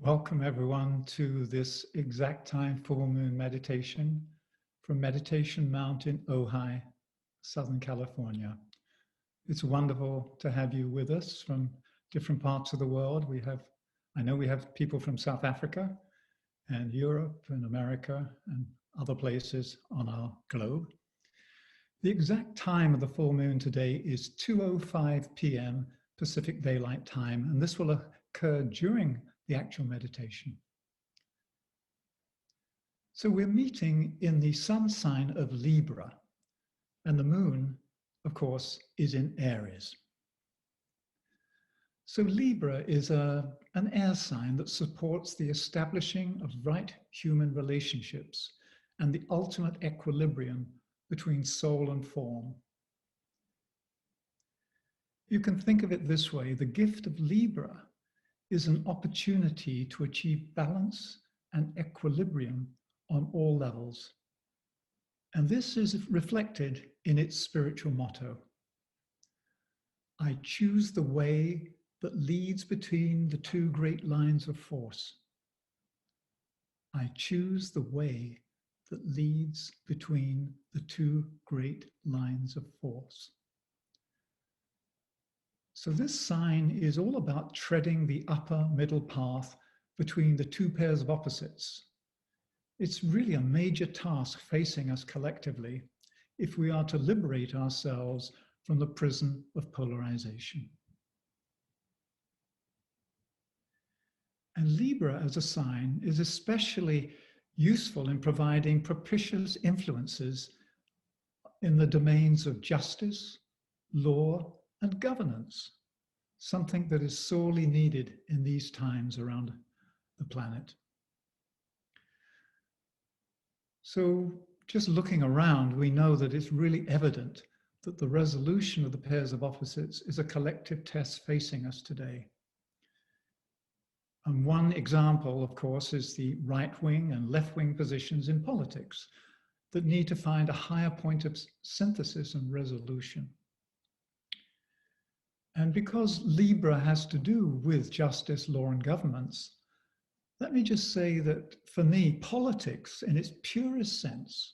Welcome everyone to this exact time full moon meditation from Meditation Mountain, Ojai, Southern California. It's wonderful to have you with us from different parts of the world. I know we have people from South Africa and Europe and America and other places on our globe. The exact time of the full moon today is 2:05 p.m. Pacific Daylight Time, and this will occur during the actual meditation. So we're meeting in the sun sign of Libra, and the moon, of course, is in Aries. So Libra is an air sign that supports the establishing of right human relationships and the ultimate equilibrium between soul and form. You can think of it this way: the gift of Libra is an opportunity to achieve balance and equilibrium on all levels. And this is reflected in its spiritual motto. I choose the way that leads between the two great lines of force. I choose the way that leads between the two great lines of force. So this sign is all about treading the upper middle path between the two pairs of opposites. It's really a major task facing us collectively if we are to liberate ourselves from the prison of polarization. And Libra as a sign is especially useful in providing propitious influences in the domains of justice, law, and governance, something that is sorely needed in these times around the planet. So just looking around, we know that it's really evident that the resolution of the pairs of opposites is a collective test facing us today. And one example, of course, is the right-wing and left-wing positions in politics that need to find a higher point of synthesis and resolution. And because Libra has to do with justice, law, and governments, let me just say that for me, politics in its purest sense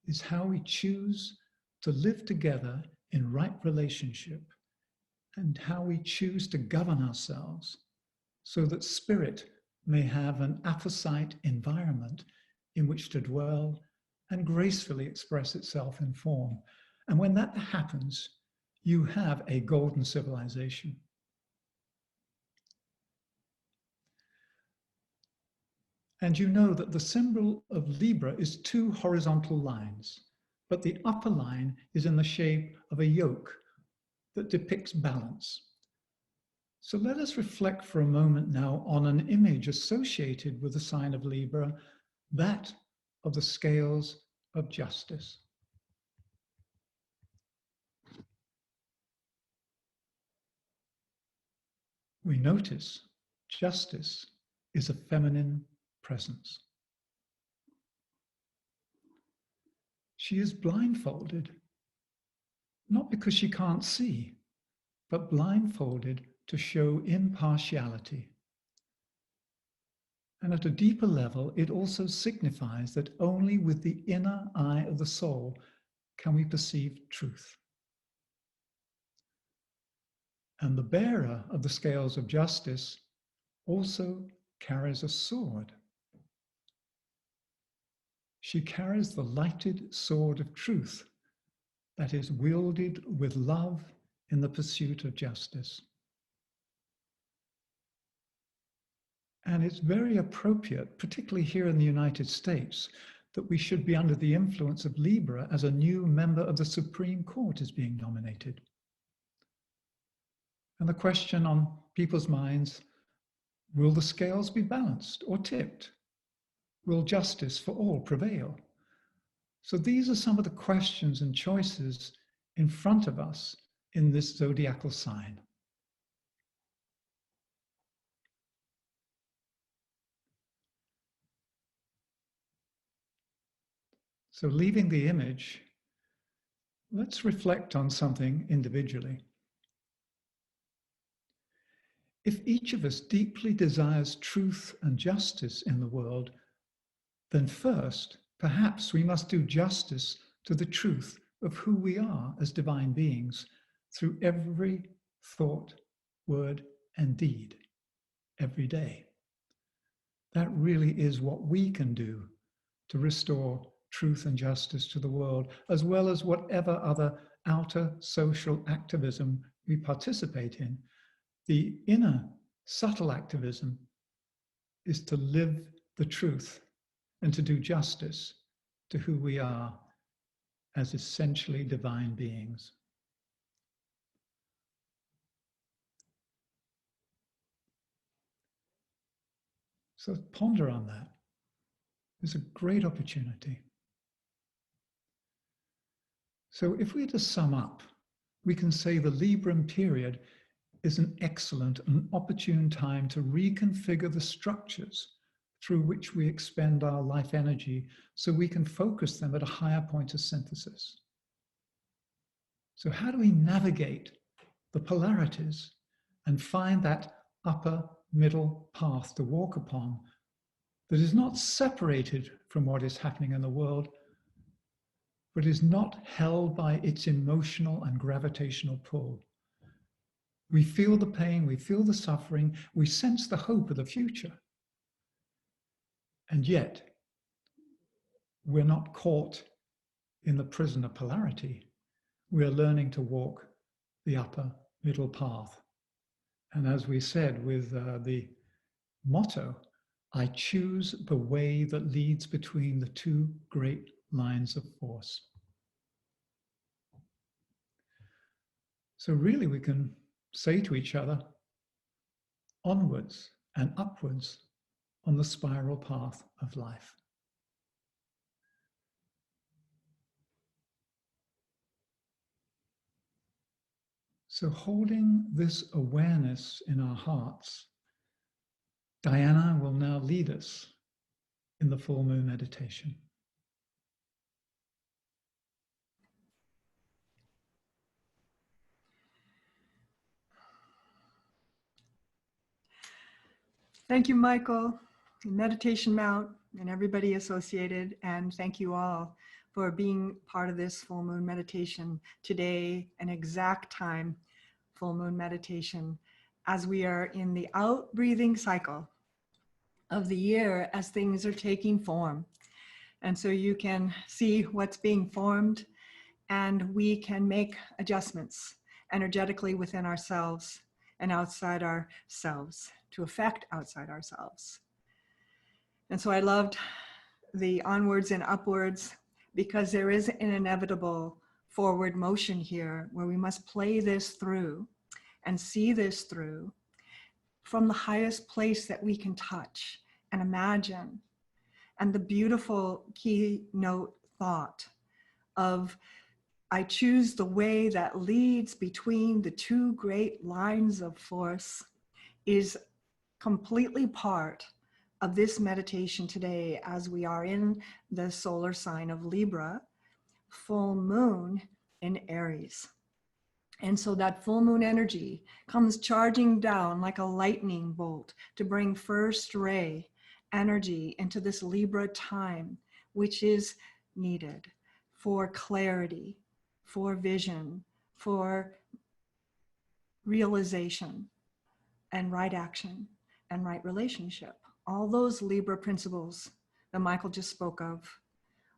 is how we choose to live together in right relationship and how we choose to govern ourselves so that spirit may have an apposite environment in which to dwell and gracefully express itself in form. And when that happens, you have a golden civilization. And you know that the symbol of Libra is two horizontal lines, but the upper line is in the shape of a yoke that depicts balance. So let us reflect for a moment now on an image associated with the sign of Libra, that of the scales of justice. We notice justice is a feminine presence. She is blindfolded, not because she can't see, but blindfolded to show impartiality. And at a deeper level, it also signifies that only with the inner eye of the soul can we perceive truth. And the bearer of the scales of justice also carries a sword. She carries the lighted sword of truth that is wielded with love in the pursuit of justice. And it's very appropriate, particularly here in the United States, that we should be under the influence of Libra as a new member of the Supreme Court is being nominated. And the question on people's minds, will the scales be balanced or tipped? Will justice for all prevail? So these are some of the questions and choices in front of us in this zodiacal sign. So leaving the image, let's reflect on something individually. if each of us deeply desires truth and justice in the world, then first, perhaps we must do justice to the truth of who we are as divine beings through every thought, word, and deed every day. That really is what we can do to restore truth and justice to the world, as well as whatever other outer social activism we participate in. The inner subtle activism is to live the truth and to do justice to who we are as essentially divine beings. So ponder on that. It's a great opportunity. So if we were to sum up, we can say the Libran period is an excellent and opportune time to reconfigure the structures through which we expend our life energy so we can focus them at a higher point of synthesis. So how do we navigate the polarities and find that upper middle path to walk upon that is not separated from what is happening in the world, but is not held by its emotional and gravitational pull? We feel the pain, we feel the suffering, we sense the hope of the future. And yet, we're not caught in the prison of polarity. We're learning to walk the upper middle path. And as we said with the motto, I choose the way that leads between the two great lines of force. So really we can say to each other, onwards and upwards on the spiral path of life. So holding this awareness in our hearts, Diana will now lead us in the full moon meditation. Thank you, Michael, Meditation Mount, and everybody associated, and thank you all for being part of this full moon meditation today, an exact time full moon meditation, as we are in the out breathing cycle of the year as things are taking form. And so you can see what's being formed, and we can make adjustments energetically within ourselves and outside ourselves to affect outside ourselves. And so I loved the onwards and upwards, because there is an inevitable forward motion here where we must play this through and see this through from the highest place that we can touch and imagine. And the beautiful keynote thought of, I choose the way that leads between the two great lines of force, is completely part of this meditation today, as we are in the solar sign of Libra, full moon in Aries. And so that full moon energy comes charging down like a lightning bolt to bring first ray energy into this Libra time, which is needed for clarity, for vision, for realization, and right action and right relationship. All those Libra principles that Michael just spoke of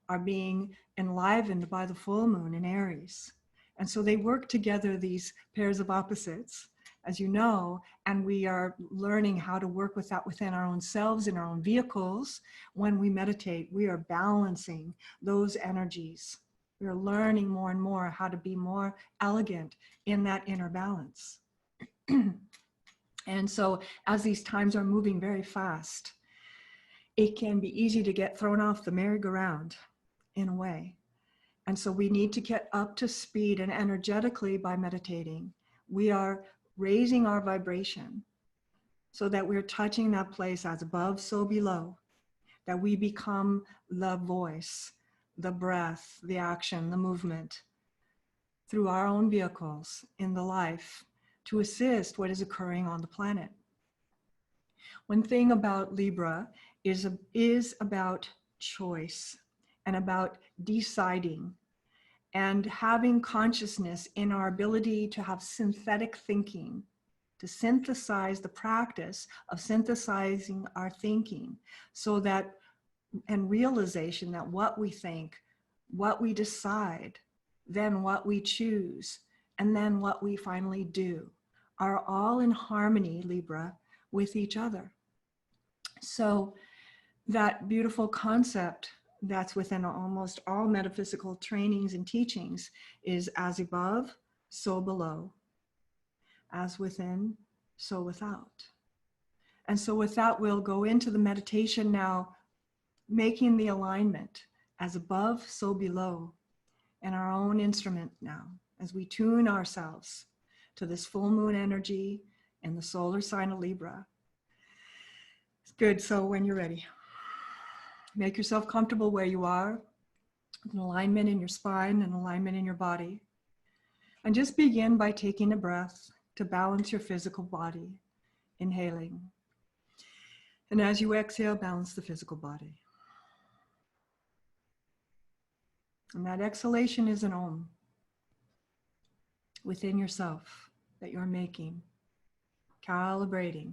are being enlivened by the full moon in Aries. And so they work together, these pairs of opposites, as you know, and we are learning how to work with that within our own selves, in our own vehicles. When we meditate, we are balancing those energies. We are learning more and more how to be more elegant in that inner balance. And so as these times are moving very fast, it can be easy to get thrown off the merry-go-round in a way. And so we need to get up to speed, and energetically by meditating, we are raising our vibration so that we're touching that place as above, so below, that we become the voice, the breath, the action, the movement through our own vehicles in the life to assist what is occurring on the planet One thing about Libra is about choice and about deciding and having consciousness in our ability to have synthetic thinking, to synthesize the practice of synthesizing our thinking so that, and realization that what we think, what we decide, then what we choose, and then what we finally do are all in harmony, Libra, with each other. So that beautiful concept that's within almost all metaphysical trainings and teachings is as above, so below. As within, so without. And so with that, we'll go into the meditation now, making the alignment as above, so below, in our own instrument now, as we tune ourselves to this full moon energy in the solar sign of Libra. It's good. So when you're ready, make yourself comfortable where you are, an alignment in your spine, an alignment in your body. And just begin by taking a breath to balance your physical body, inhaling. And as you exhale, balance the physical body. And that exhalation is an Om within yourself that you're making, calibrating,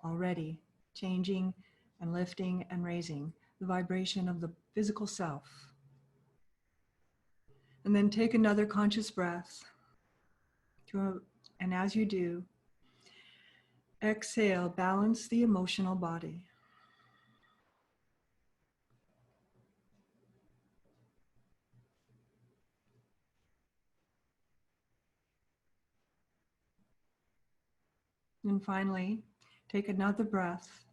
already changing and lifting and raising the vibration of the physical self. And then take another conscious breath. And as you do, exhale, balance the emotional body. And finally, take another breath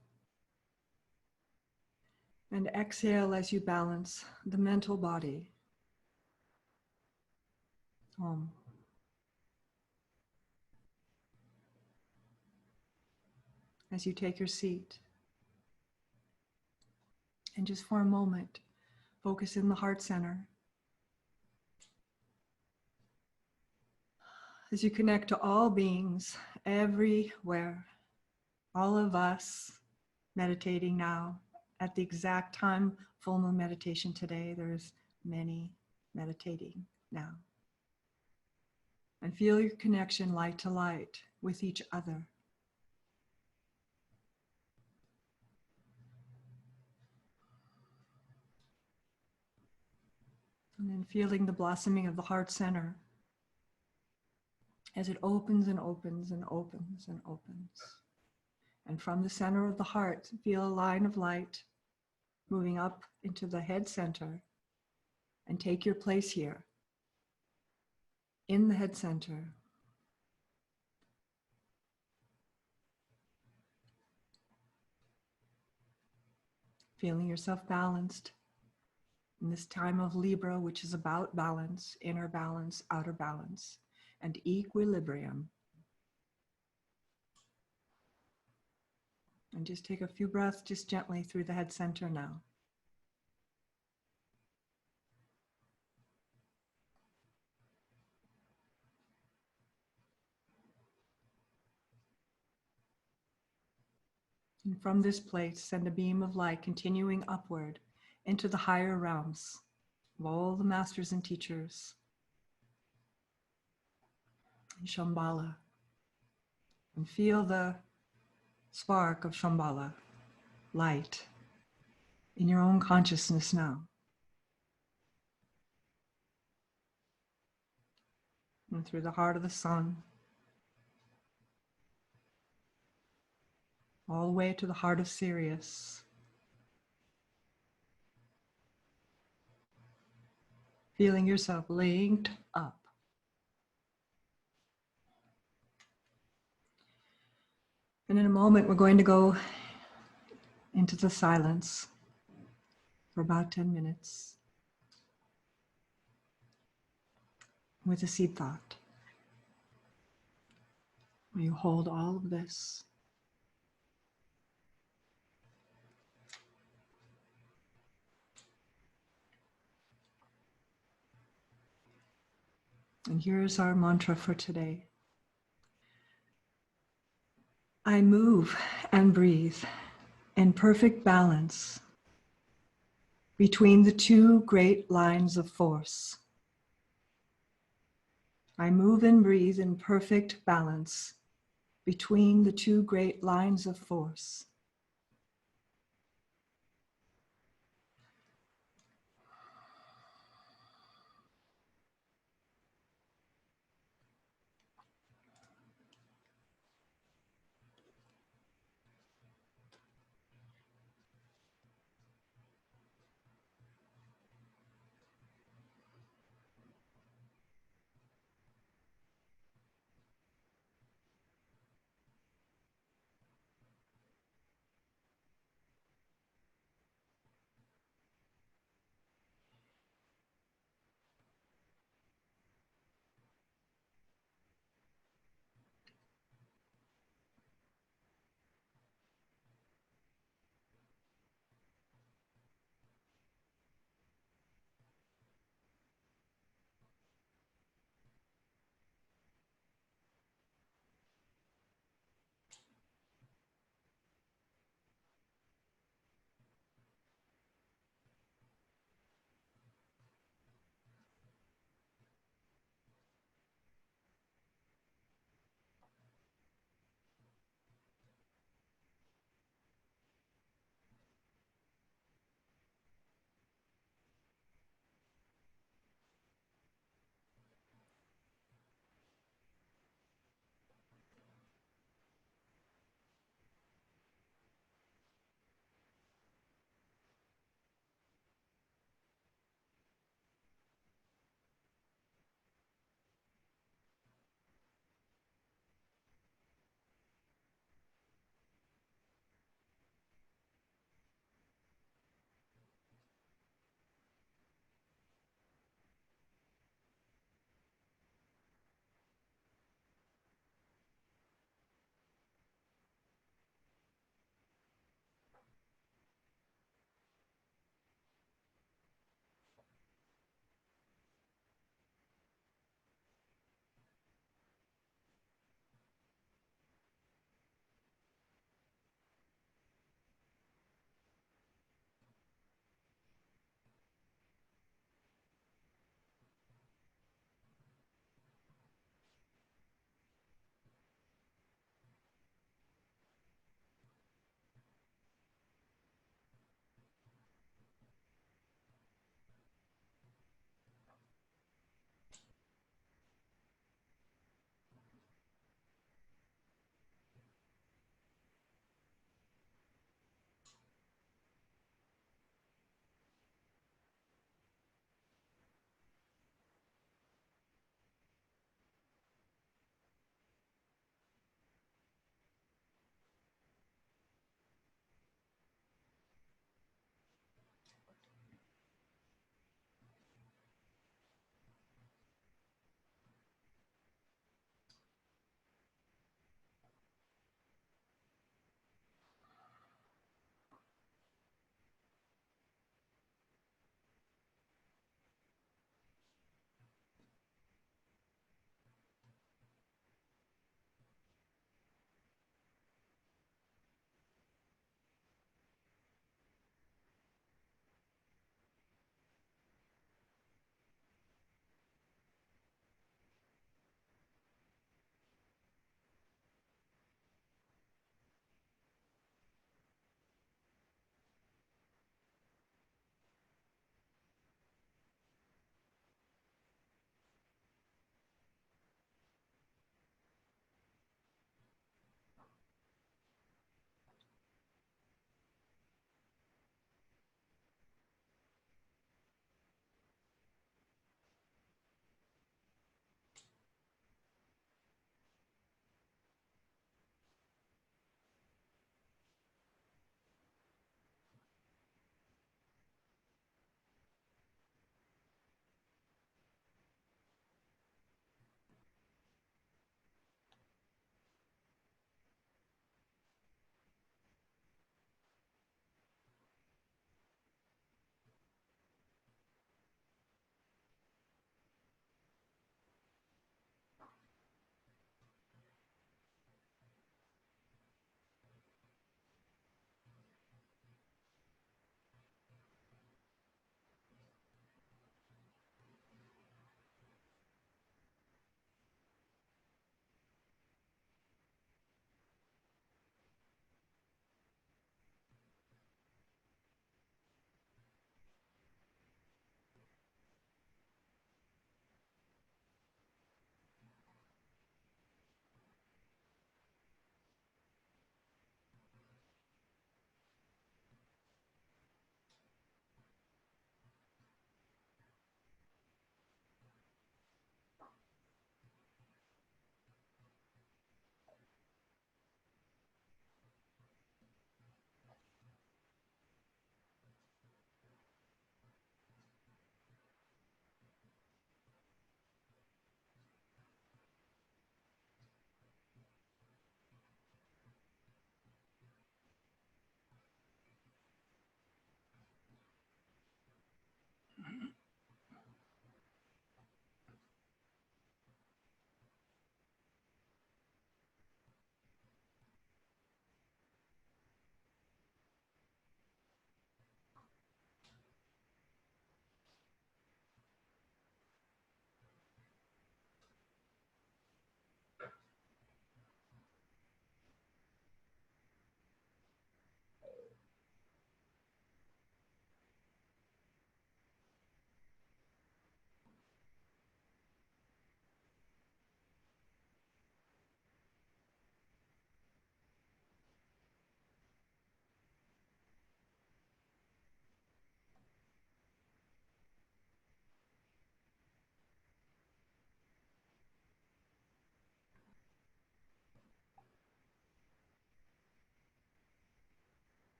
and exhale as you balance the mental body. Om. As you take your seat. And just for a moment, focus in the heart center. As you connect to all beings everywhere, all of us meditating now at the exact time, full moon meditation today, there's many meditating now. And feel your connection light to light with each other. And then feeling the blossoming of the heart center as it opens and opens and opens and opens. And from the center of the heart, feel a line of light moving up into the head center, and take your place here in the head center. Feeling yourself balanced in this time of Libra, which is about balance, inner balance, outer balance, and equilibrium. And just take a few breaths just gently through the head center now. And from this place, send a beam of light continuing upward into the higher realms of all the masters and teachers in Shambhala. And feel the spark of Shambhala, light, in your own consciousness now. And through the heart of the sun, all the way to the heart of Sirius. Feeling yourself linked up. And in a moment, we're going to go into the silence for about 10 minutes with a seed thought, where you hold all of this. And here's our mantra for today. I move and breathe in perfect balance between the two great lines of force. I move and breathe in perfect balance between the two great lines of force.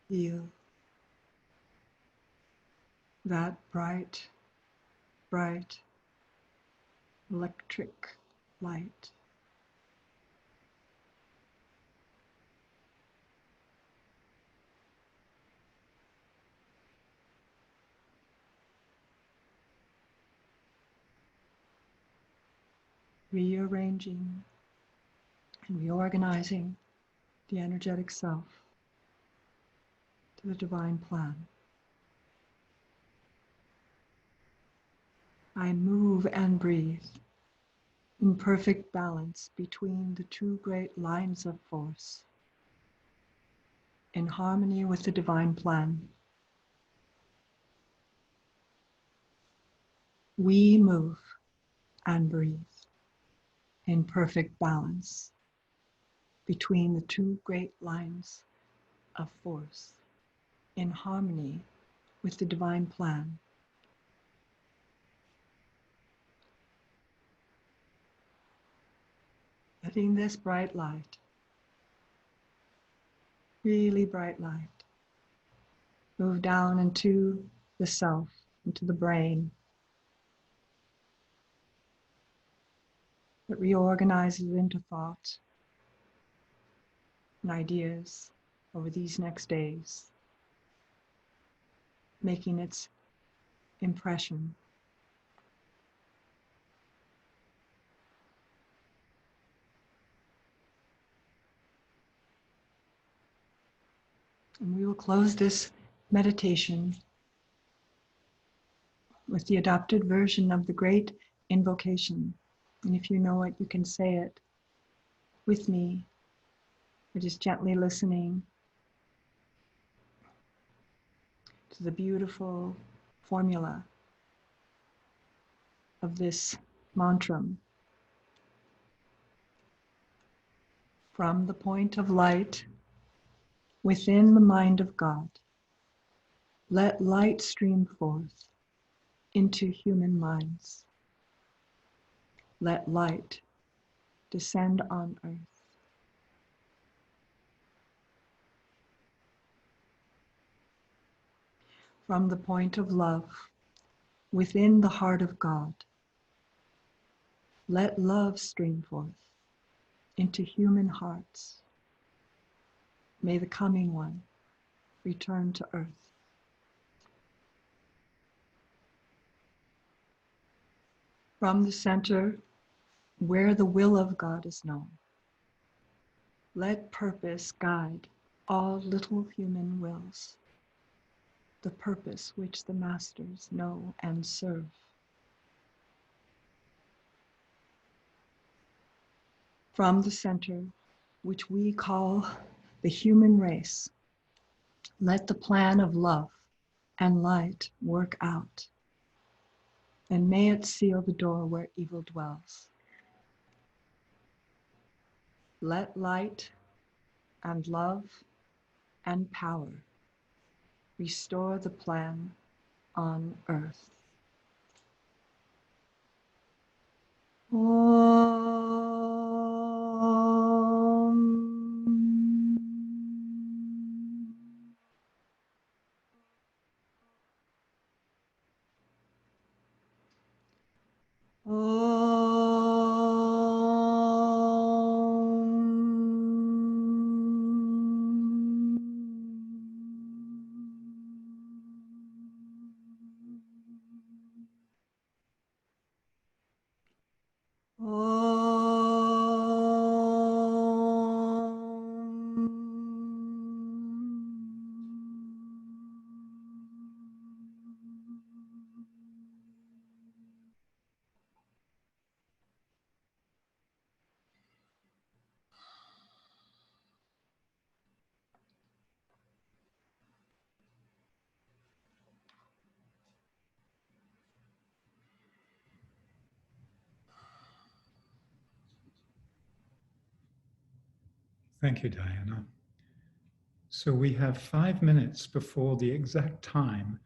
Feel that bright, bright electric light. Rearranging and reorganizing the energetic self to the divine plan. I move and breathe in perfect balance between the two great lines of force, in harmony with the divine plan. We move and breathe in perfect balance between the two great lines of force, in harmony with the divine plan. Letting this bright light, really bright light, move down into the self, into the brain, that reorganizes into thought and ideas over these next days, making its impression. And we will close this meditation with the adopted version of the great invocation. And if you know it, you can say it with me, or just gently listening to the beautiful formula of this mantra. From the point of light within the mind of God, let light stream forth into human minds. Let light descend on earth. From the point of love within the heart of God, let love stream forth into human hearts. May the coming one return to earth. From the center where the will of God is known, let purpose guide all little human wills, the purpose which the masters know and serve. From the center, which we call the human race, let the plan of love and light work out, and may it seal the door where evil dwells. Let light and love and power restore the plan on earth. Thank you, Diana. So we have 5 minutes before the exact time,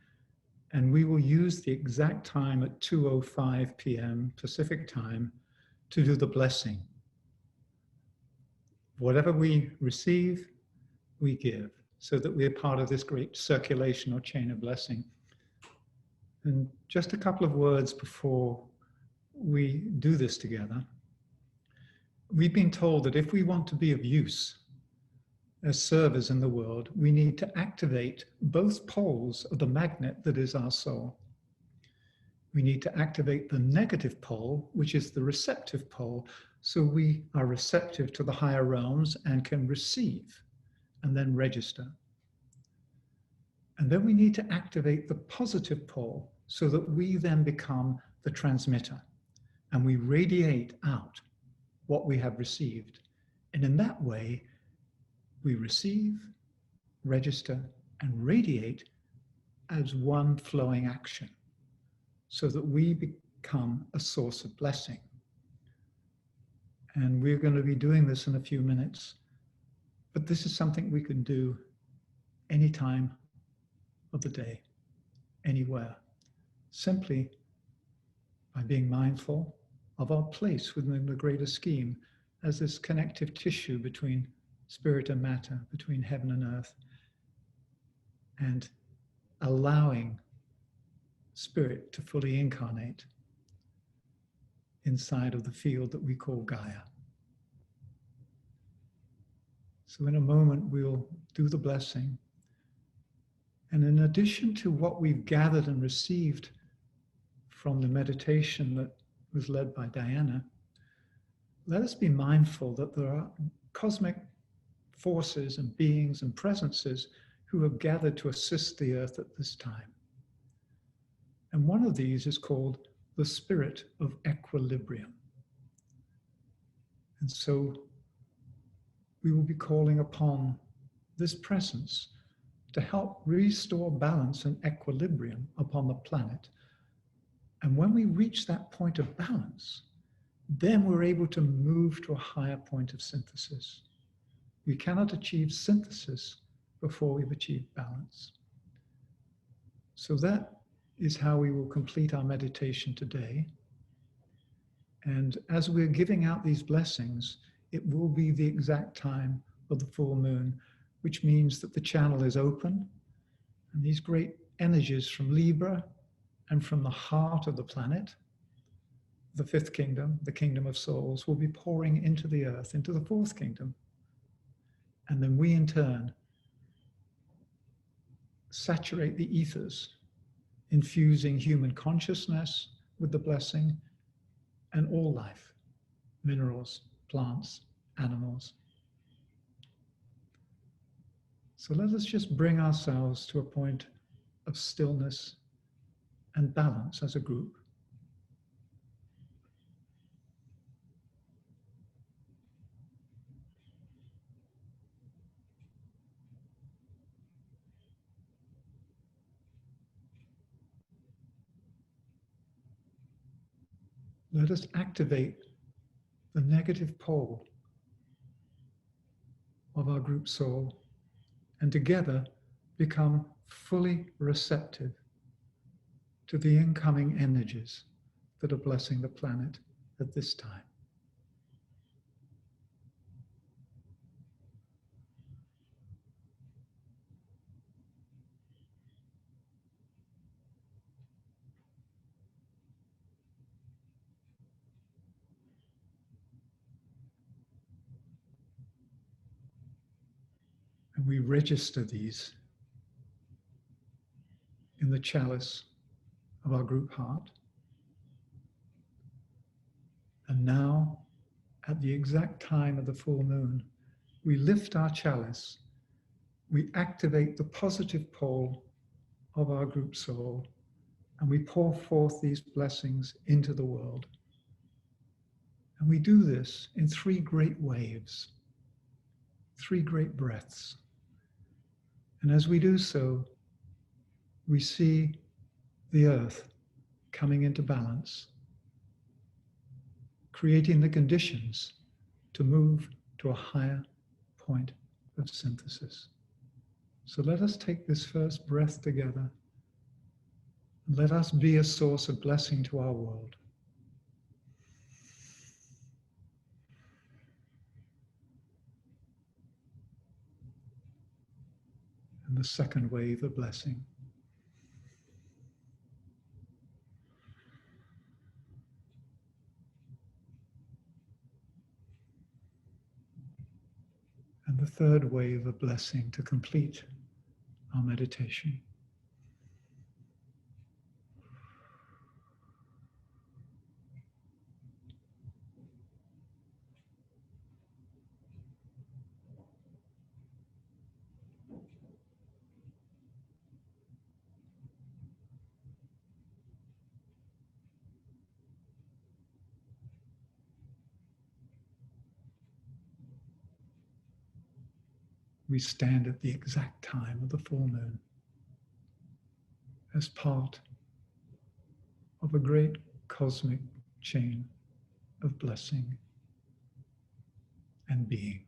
and we will use the exact time at 2:05 p.m. Pacific time to do the blessing. Whatever we receive, we give. so that we're part of this great circulation or chain of blessing. And just a couple of words before we do this together. We've been told that if we want to be of use as servers in the world, we need to activate both poles of the magnet that is our soul. We need to activate the negative pole, which is the receptive pole, so we are receptive to the higher realms and can receive and then register. And then we need to activate the positive pole so that we then become the transmitter and we radiate out what we have received. And in that way, we receive, register, and radiate as one flowing action so that we become a source of blessing. And we're going to be doing this in a few minutes, but this is something we can do any time of the day, anywhere, simply by being mindful of our place within the greater scheme as this connective tissue between spirit and matter, between heaven and earth, and allowing spirit to fully incarnate inside of the field that we call Gaia. So in a moment, we'll do the blessing. And in addition to what we've gathered and received from the meditation that was led by Diana, let us be mindful that there are cosmic forces and beings and presences who have gathered to assist the earth at this time. And one of these is called the spirit of equilibrium. And so we will be calling upon this presence to help restore balance and equilibrium upon the planet. And when we reach that point of balance, then we're able to move to a higher point of synthesis. We cannot achieve synthesis before we've achieved balance. So that is how we will complete our meditation today. And as we're giving out these blessings, it will be the exact time of the full moon, which means that the channel is open, and these great energies from Libra and from the heart of the planet, the fifth kingdom, the kingdom of souls, will be pouring into the earth, into the fourth kingdom. And then we in turn saturate the ethers, infusing human consciousness with the blessing and all life, minerals, plants, animals. So let us just bring ourselves to a point of stillness and balance as a group. Let us activate the negative pole of our group soul and together become fully receptive to the incoming energies that are blessing the planet at this time. And we register these in the chalice of our group heart. And now, at the exact time of the full moon, we lift our chalice, we activate the positive pole of our group soul, and we pour forth these blessings into the world. And we do this in 3 great waves, 3 great breaths. And as we do so, we see the earth coming into balance, creating the conditions to move to a higher point of synthesis. So let us take this first breath together. And let us be a source of blessing to our world. And the second wave of blessing. And the third wave of blessing to complete our meditation. We stand at the exact time of the full moon as part of a great cosmic chain of blessing and being.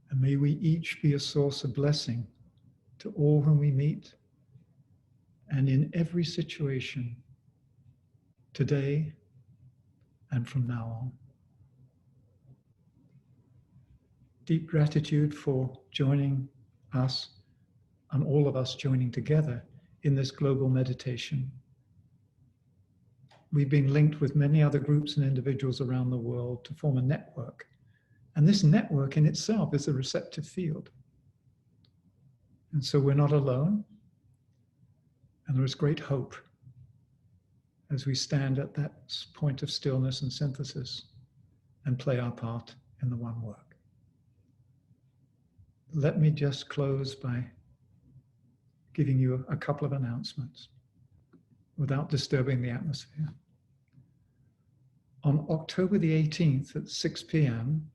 And may we each be a source of blessing to all whom we meet and in every situation today and from now on. Deep gratitude for joining us and all of us joining together in this global meditation. We've been linked with many other groups and individuals around the world to form a network. And this network in itself is a receptive field. And so we're not alone. And there is great hope as we stand at that point of stillness and synthesis and play our part in the one work. Let me just close by giving you a couple of announcements without disturbing the atmosphere. On October the 18th at 6 p.m.,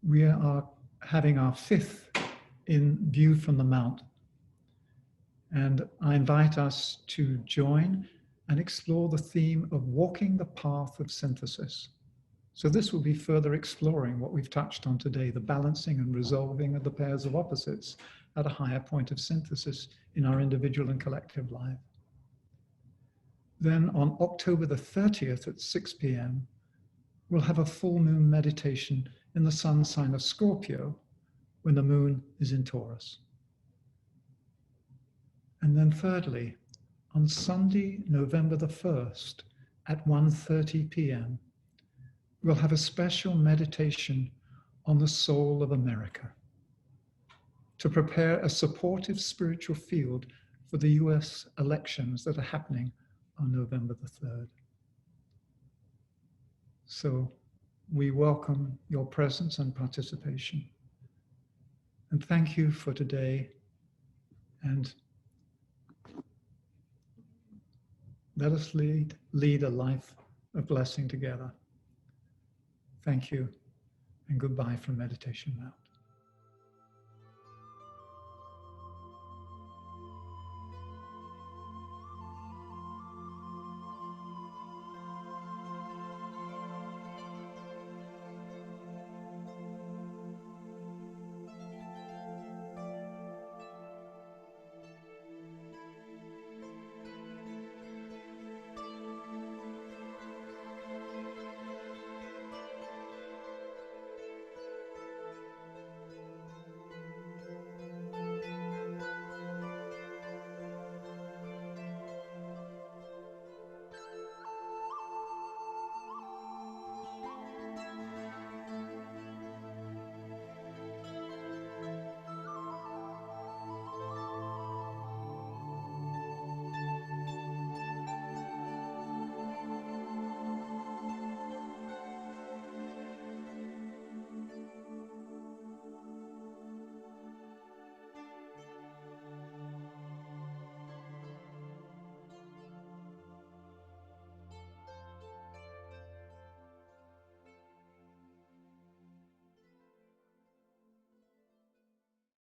we are having our 5th in View from the Mount. And I invite us to join and explore the theme of walking the path of synthesis. So this will be further exploring what we've touched on today, the balancing and resolving of the pairs of opposites at a higher point of synthesis in our individual and collective life. Then on October the 30th at 6 p.m., we'll have a full moon meditation in the sun sign of Scorpio when the moon is in Taurus. And then thirdly, on Sunday, November the 1st at 1:30 p.m., we'll have a special meditation on the soul of America to prepare a supportive spiritual field for the US elections that are happening on November the 3rd. So we welcome your presence and participation. And thank you for today. And let us lead a life of blessing together. Thank you, and goodbye from Meditation.min.